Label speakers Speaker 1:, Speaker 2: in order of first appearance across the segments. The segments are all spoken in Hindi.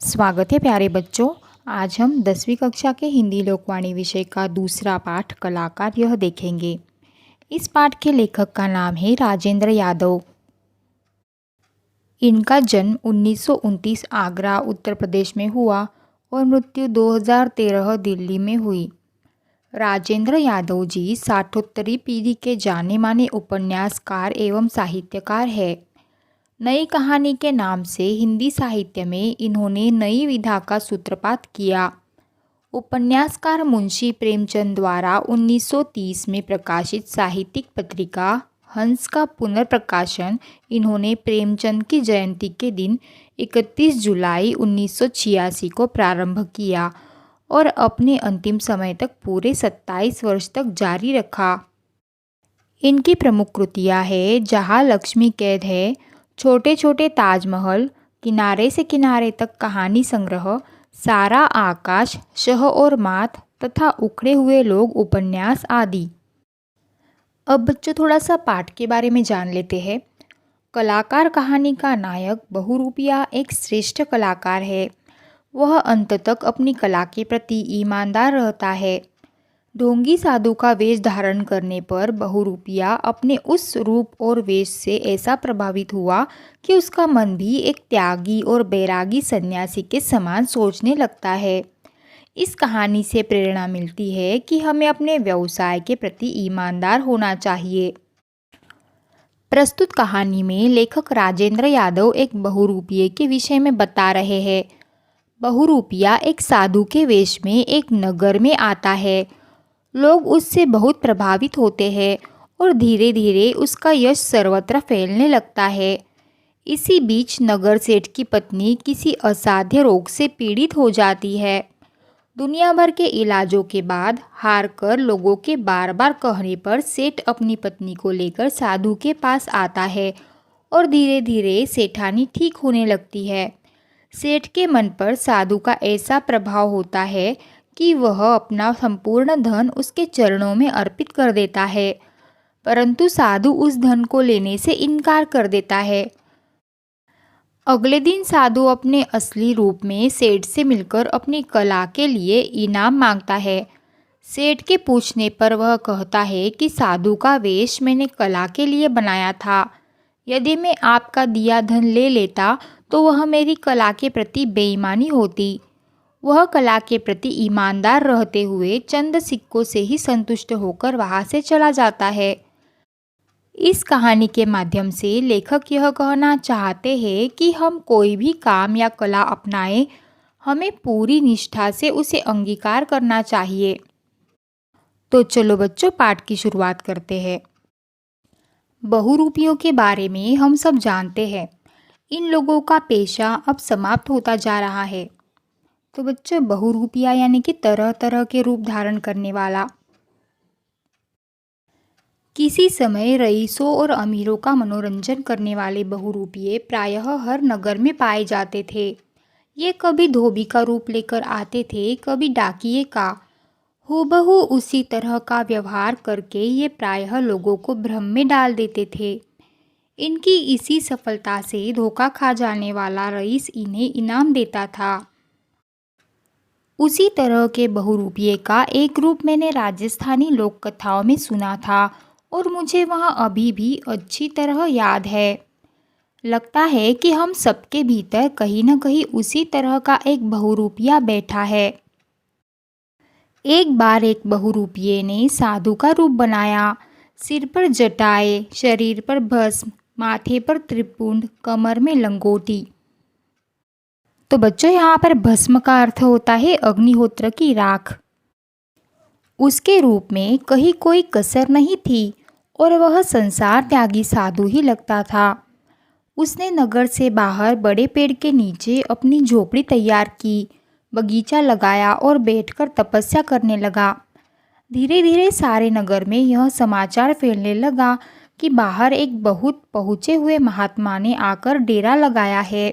Speaker 1: स्वागत है प्यारे बच्चों। आज हम 10वीं कक्षा के हिंदी लोकवाणी विषय का दूसरा पाठ कलाकार यह देखेंगे। इस पाठ के लेखक का नाम है राजेंद्र यादव। इनका जन्म 1929 आगरा उत्तर प्रदेश में हुआ और मृत्यु 2013 दिल्ली में हुई। राजेंद्र यादव जी साठोत्तरी पीढ़ी के जाने माने उपन्यासकार एवं साहित्यकार हैं। नई कहानी के नाम से हिंदी साहित्य में इन्होंने नई विधा का सूत्रपात किया। उपन्यासकार मुंशी प्रेमचंद द्वारा 1930 में प्रकाशित साहित्यिक पत्रिका हंस का पुनर्प्रकाशन इन्होंने प्रेमचंद की जयंती के दिन 31 जुलाई 1986 को प्रारंभ किया और अपने अंतिम समय तक पूरे 27 वर्ष तक जारी रखा। इनकी प्रमुख कृतियाँ हैं जहाँ लक्ष्मी कैद है, छोटे छोटे ताजमहल, किनारे से किनारे तक कहानी संग्रह, सारा आकाश, शह और मात तथा उखड़े हुए लोग उपन्यास आदि। अब बच्चों थोड़ा सा पाठ के बारे में जान लेते हैं। कलाकार कहानी का नायक बहुरूपिया एक श्रेष्ठ कलाकार है। वह अंत तक अपनी कला के प्रति ईमानदार रहता है। ढोंगी साधु का वेश धारण करने पर बहुरूपिया अपने उस रूप और वेश से ऐसा प्रभावित हुआ कि उसका मन भी एक त्यागी और बैरागी सन्यासी के समान सोचने लगता है। इस कहानी से प्रेरणा मिलती है कि हमें अपने व्यवसाय के प्रति ईमानदार होना चाहिए। प्रस्तुत कहानी में लेखक राजेंद्र यादव एक बहुरूपिये के विषय में बता रहे हैं। बहुरूपिया एक साधु के वेश में एक नगर में आता है। लोग उससे बहुत प्रभावित होते हैं और धीरे धीरे उसका यश सर्वत्र फैलने लगता है। इसी बीच नगर सेठ की पत्नी किसी असाध्य रोग से पीड़ित हो जाती है। दुनिया भर के इलाजों के बाद हार कर लोगों के बार बार कहने पर सेठ अपनी पत्नी को लेकर साधु के पास आता है और धीरे धीरे सेठानी ठीक होने लगती है। सेठ के मन पर साधु का ऐसा प्रभाव होता है कि वह अपना संपूर्ण धन उसके चरणों में अर्पित कर देता है, परंतु साधु उस धन को लेने से इनकार कर देता है। अगले दिन साधु अपने असली रूप में सेठ से मिलकर अपनी कला के लिए इनाम मांगता है। सेठ के पूछने पर वह कहता है कि साधु का वेश मैंने कला के लिए बनाया था। यदि मैं आपका दिया धन ले लेता तो वह मेरी कला के प्रति बेईमानी होती। वह कला के प्रति ईमानदार रहते हुए चंद सिक्कों से ही संतुष्ट होकर वहाँ से चला जाता है। इस कहानी के माध्यम से लेखक यह कहना चाहते हैं कि हम कोई भी काम या कला अपनाएं, हमें पूरी निष्ठा से उसे अंगीकार करना चाहिए। तो चलो बच्चों पाठ की शुरुआत करते हैं। बहुरूपियों के बारे में हम सब जानते हैं। इन लोगों का पेशा अब समाप्त होता जा रहा है। तो बच्चों बहुरूपिया यानी कि तरह तरह के रूप धारण करने वाला। किसी समय रईसों और अमीरों का मनोरंजन करने वाले बहुरूपिये प्रायः हर नगर में पाए जाते थे। ये कभी धोबी का रूप लेकर आते थे, कभी डाकिये का। हूबहू उसी तरह का व्यवहार करके ये प्रायः लोगों को भ्रम में डाल देते थे। इनकी इसी सफलता से धोखा खा जाने वाला रईस इन्हें इनाम देता था। उसी तरह के बहुरूपिये का एक रूप मैंने राजस्थानी लोक कथाओं में सुना था और मुझे वह अभी भी अच्छी तरह याद है। लगता है कि हम सबके भीतर कहीं न कहीं उसी तरह का एक बहुरूपिया बैठा है। एक बार एक बहुरूपिये ने साधु का रूप बनाया। सिर पर जटाएं, शरीर पर भस्म, माथे पर त्रिपुंड, कमर में लंगोटी। तो बच्चों यहाँ पर भस्म का अर्थ होता है अग्निहोत्र की राख। उसके रूप में कहीं कोई कसर नहीं थी और वह संसार त्यागी साधु ही लगता था। उसने नगर से बाहर बड़े पेड़ के नीचे अपनी झोपड़ी तैयार की, बगीचा लगाया और बैठकर तपस्या करने लगा। धीरे धीरे सारे नगर में यह समाचार फैलने लगा कि बाहर एक बहुत पहुँचे हुए महात्मा ने आकर डेरा लगाया है।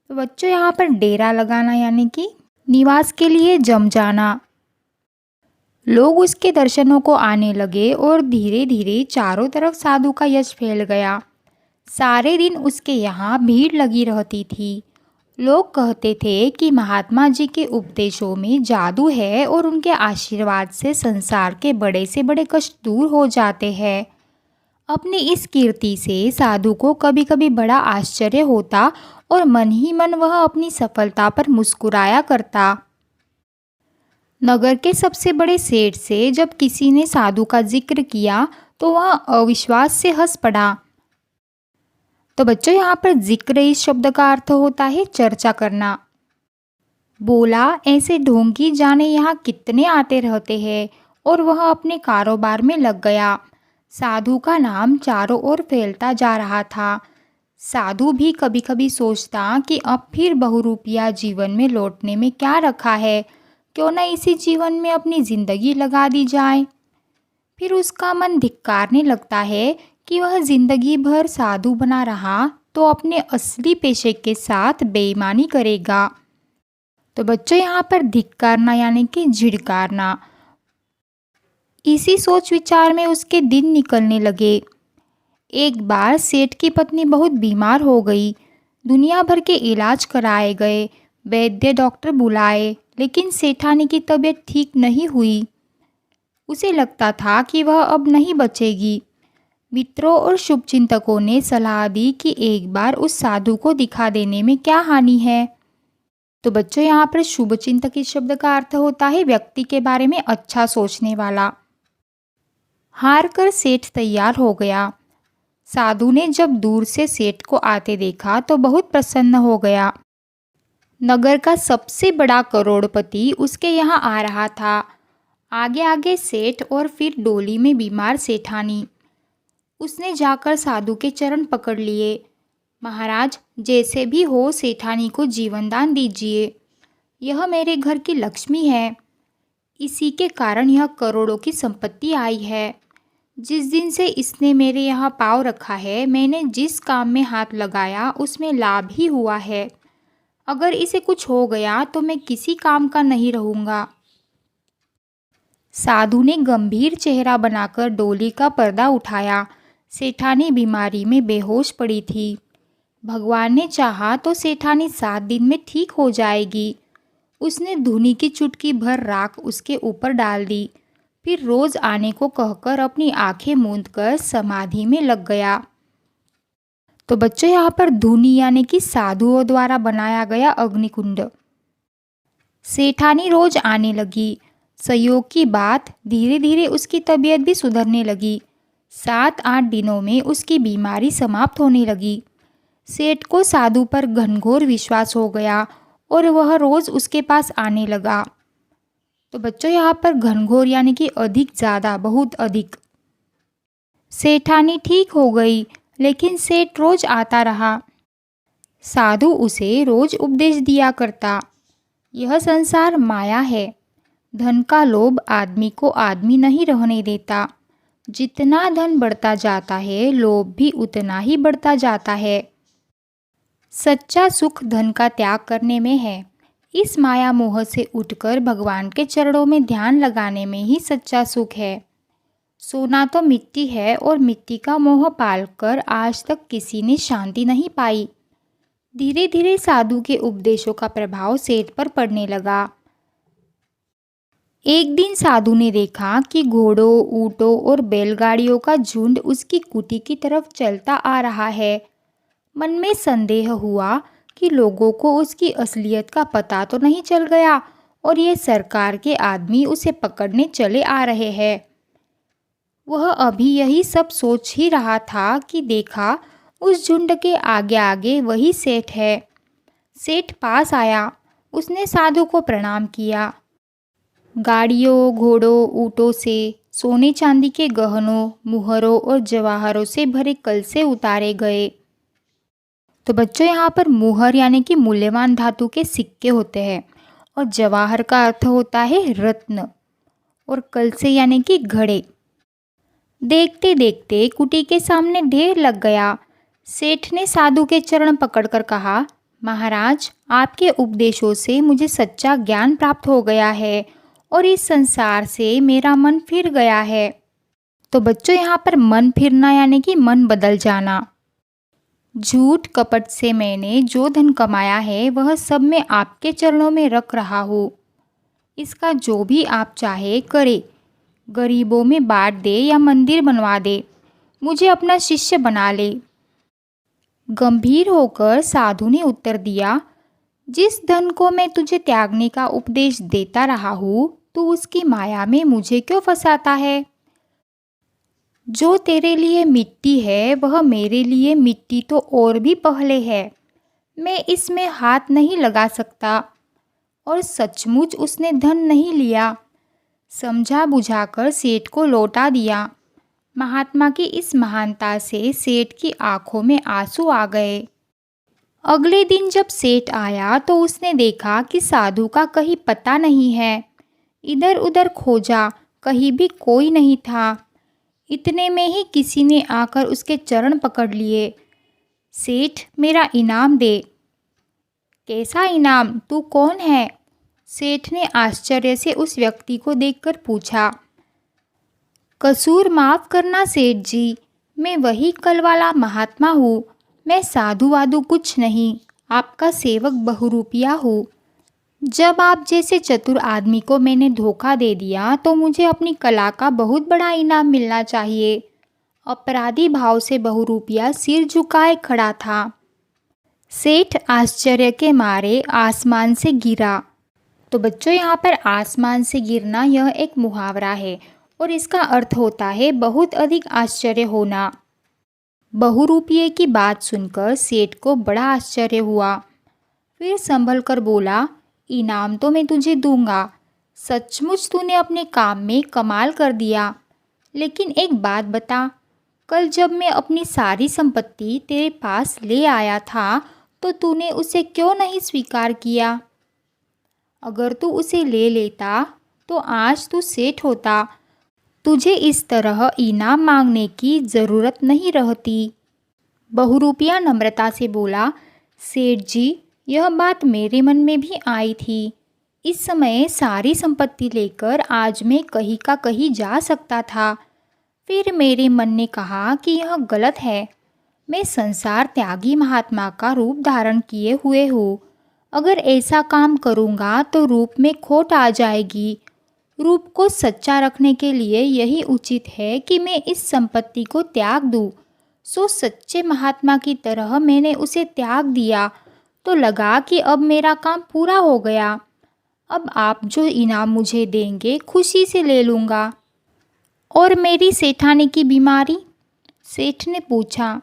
Speaker 1: तो बच्चों यहाँ पर डेरा लगाना यानी कि निवास के लिए जम जाना। लोग उसके दर्शनों को आने लगे और धीरे धीरे चारों तरफ साधु का यश फैल गया। सारे दिन उसके यहाँ भीड़ लगी रहती थी लोग कहते थे कि महात्मा जी के उपदेशों में जादू है और उनके आशीर्वाद से संसार के बड़े से बड़े कष्ट दूर हो जाते हैं। अपनी इस कीर्ति से साधु को कभी कभी बड़ा आश्चर्य होता और मन ही मन वह अपनी सफलता पर मुस्कुराया करता। नगर के सबसे बड़े सेठ से जब किसी ने साधु का जिक्र किया तो वह अविश्वास से हंस पड़ा। तो बच्चों, यहाँ पर जिक्र इस शब्द का अर्थ होता है चर्चा करना। बोला, ऐसे ढोंगी जाने यहाँ कितने आते रहते हैं, और वह अपने कारोबार में लग गया। साधु का नाम चारों ओर फैलता जा रहा था। साधु भी कभी कभी सोचता कि अब फिर बहुरूपिया जीवन में लौटने में क्या रखा है, क्यों न इसी जीवन में अपनी जिंदगी लगा दी जाए। फिर उसका मन धिक्कारने लगता है कि वह जिंदगी भर साधु बना रहा तो अपने असली पेशे के साथ बेईमानी करेगा। तो बच्चों, यहाँ पर धिक्कारना यानी कि झिड़कारना। इसी सोच विचार में उसके दिन निकलने लगे। एक बार सेठ की पत्नी बहुत बीमार हो गई। दुनिया भर के इलाज कराए गए, वैद्य डॉक्टर बुलाए, लेकिन सेठानी की तबीयत ठीक नहीं हुई। उसे लगता था कि वह अब नहीं बचेगी। मित्रों और शुभचिंतकों ने सलाह दी कि एक बार उस साधु को दिखा देने में क्या हानि है। तो बच्चों, यहाँ पर शुभचिंतक इस शब्द का अर्थ होता है व्यक्ति के बारे में अच्छा सोचने वाला। हार कर सेठ तैयार हो गया। साधु ने जब दूर से सेठ को आते देखा तो बहुत प्रसन्न हो गया। नगर का सबसे बड़ा करोड़पति उसके यहाँ आ रहा था। आगे आगे सेठ और फिर डोली में बीमार सेठानी। उसने जाकर साधु के चरण पकड़ लिए। महाराज, जैसे भी हो सेठानी को जीवन दान दीजिए। यह मेरे घर की लक्ष्मी है। इसी के कारण यह करोड़ों की संपत्ति आई है। जिस दिन से इसने मेरे यहाँ पाँव रखा है, मैंने जिस काम में हाथ लगाया उसमें लाभ ही हुआ है। अगर इसे कुछ हो गया तो मैं किसी काम का नहीं रहूँगा। साधु ने गंभीर चेहरा बनाकर डोली का पर्दा उठाया। सेठानी बीमारी में बेहोश पड़ी थी। भगवान ने चाहा तो सेठानी 7 दिन में ठीक हो जाएगी। उसने धूनी की चुटकी भर राख उसके ऊपर डाल दी, फिर रोज आने को कहकर अपनी आंखें मूंदकर समाधि में लग गया। तो बच्चों, यहाँ पर धूनी यानी कि साधुओं द्वारा बनाया गया अग्निकुंड। सेठानी रोज आने लगी। संयोग की बात, धीरे धीरे उसकी तबीयत भी सुधरने लगी। 7-8 दिनों में उसकी बीमारी समाप्त होने लगी। सेठ को साधु पर घनघोर विश्वास हो गया और वह रोज उसके पास आने लगा। तो बच्चों, यहाँ पर घनघोर यानी कि अधिक, ज़्यादा, बहुत अधिक। सेठानी ठीक हो गई, लेकिन सेठ रोज आता रहा। साधु उसे रोज उपदेश दिया करता। यह संसार माया है। धन का लोभ आदमी को आदमी नहीं रहने देता। जितना धन बढ़ता जाता है, लोभ भी उतना ही बढ़ता जाता है। सच्चा सुख धन का त्याग करने में है। इस माया मोह से उठकर भगवान के चरणों में ध्यान लगाने में ही सच्चा सुख है। सोना तो मिट्टी है और मिट्टी का मोह पालकर आज तक किसी ने शांति नहीं पाई। धीरे धीरे साधु के उपदेशों का प्रभाव सेठ पर पड़ने लगा। एक दिन साधु ने देखा कि घोड़ों, ऊँटों और बैलगाड़ियों का झुंड उसकी कुटी की तरफ चलता आ रहा है। मन में संदेह हुआ कि लोगों को उसकी असलियत का पता तो नहीं चल गया और ये सरकार के आदमी उसे पकड़ने चले आ रहे हैं। वह अभी यही सब सोच ही रहा था कि देखा, उस झुंड के आगे आगे वही सेठ है। सेठ पास आया। उसने साधु को प्रणाम किया। गाड़ियों, घोड़ों, ऊँटों से सोने चांदी के गहनों, मुहरों और जवाहरों से भरे कलसे उतारे गए। तो बच्चों, यहाँ पर मुहर यानी कि मूल्यवान धातु के सिक्के होते हैं और जवाहर का अर्थ होता है रत्न, और कलसे यानी कि घड़े। देखते देखते कुटी के सामने ढेर लग गया। सेठ ने साधु के चरण पकड़कर कहा, महाराज, आपके उपदेशों से मुझे सच्चा ज्ञान प्राप्त हो गया है और इस संसार से मेरा मन फिर गया है। तो बच्चों, यहाँ पर मन फिरना यानी कि मन बदल जाना। झूठ कपट से मैंने जो धन कमाया है वह सब मैं आपके चरणों में रख रहा हूँ। इसका जो भी आप चाहे करे, गरीबों में बांट दे या मंदिर बनवा दे, मुझे अपना शिष्य बना ले। गंभीर होकर साधु ने उत्तर दिया, जिस धन को मैं तुझे त्यागने का उपदेश देता रहा हूँ, तू उसकी माया में मुझे क्यों फंसाता है? जो तेरे लिए मिट्टी है वह मेरे लिए मिट्टी तो और भी पहले है। मैं इसमें हाथ नहीं लगा सकता। और सचमुच उसने धन नहीं लिया, समझा बुझाकर सेठ को लौटा दिया। महात्मा की इस महानता से सेठ की आंखों में आंसू आ गए। अगले दिन जब सेठ आया तो उसने देखा कि साधु का कहीं पता नहीं है। इधर उधर खोजा, कहीं भी कोई नहीं था। इतने में ही किसी ने आकर उसके चरण पकड़ लिए। सेठ, मेरा इनाम दे। कैसा इनाम? तू कौन है? सेठ ने आश्चर्य से उस व्यक्ति को देखकर पूछा। कसूर माफ़ करना सेठ जी, मैं वही कल वाला महात्मा हूँ। मैं साधु वाधु कुछ नहीं, आपका सेवक बहुरूपिया हूँ। जब आप जैसे चतुर आदमी को मैंने धोखा दे दिया तो मुझे अपनी कला का बहुत बड़ा इनाम मिलना चाहिए। अपराधी भाव से बहुरूपिया सिर झुकाए खड़ा था। सेठ आश्चर्य के मारे आसमान से गिरा। तो बच्चों, यहाँ पर आसमान से गिरना यह एक मुहावरा है और इसका अर्थ होता है बहुत अधिक आश्चर्य होना। बहुरूपिये की बात सुनकर सेठ को बड़ा आश्चर्य हुआ। फिर संभल कर बोला, इनाम तो मैं तुझे दूंगा। सचमुच तूने अपने काम में कमाल कर दिया। लेकिन एक बात बता, कल जब मैं अपनी सारी संपत्ति तेरे पास ले आया था तो तूने उसे क्यों नहीं स्वीकार किया? अगर तू उसे ले लेता तो आज तू सेठ होता। तुझे इस तरह इनाम मांगने की ज़रूरत नहीं रहती। बहुरूपिया नम्रता से बोला, सेठ जी, यह बात मेरे मन में भी आई थी। इस समय सारी संपत्ति लेकर आज मैं कहीं का कहीं जा सकता था। फिर मेरे मन ने कहा कि यह गलत है। मैं संसार त्यागी महात्मा का रूप धारण किए हुए हूँ। अगर ऐसा काम करूँगा तो रूप में खोट आ जाएगी। रूप को सच्चा रखने के लिए यही उचित है कि मैं इस संपत्ति को त्याग दूँ। सो सच्चे महात्मा की तरह मैंने उसे त्याग दिया तो लगा कि अब मेरा काम पूरा हो गया। अब आप जो इनाम मुझे देंगे खुशी से ले लूँगा। और मेरी सेठानी की बीमारी? सेठ ने पूछा।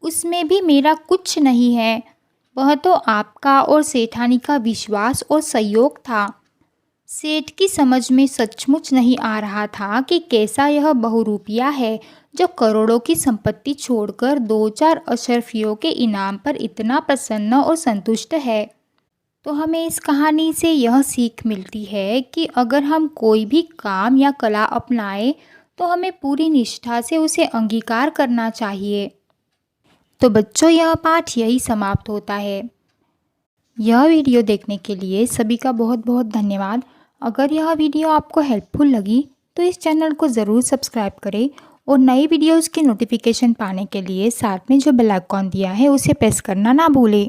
Speaker 1: उसमें भी मेरा कुछ नहीं है, वह तो आपका और सेठानी का विश्वास और सहयोग था। सेठ की समझ में सचमुच नहीं आ रहा था कि कैसा यह बहुरूपिया है जो करोड़ों की संपत्ति छोड़कर 2-4 अशरफियों के इनाम पर इतना प्रसन्न और संतुष्ट है। तो हमें इस कहानी से यह सीख मिलती है कि अगर हम कोई भी काम या कला अपनाएं तो हमें पूरी निष्ठा से उसे अंगीकार करना चाहिए। तो बच्चों, यह पाठ यही समाप्त होता है। यह वीडियो देखने के लिए सभी का बहुत बहुत धन्यवाद। अगर यह वीडियो आपको हेल्पफुल लगी तो इस चैनल को ज़रूर सब्सक्राइब करें और नई वीडियोज़ की नोटिफिकेशन पाने के लिए साथ में जो बेल आइकॉन दिया है उसे प्रेस करना ना भूलें।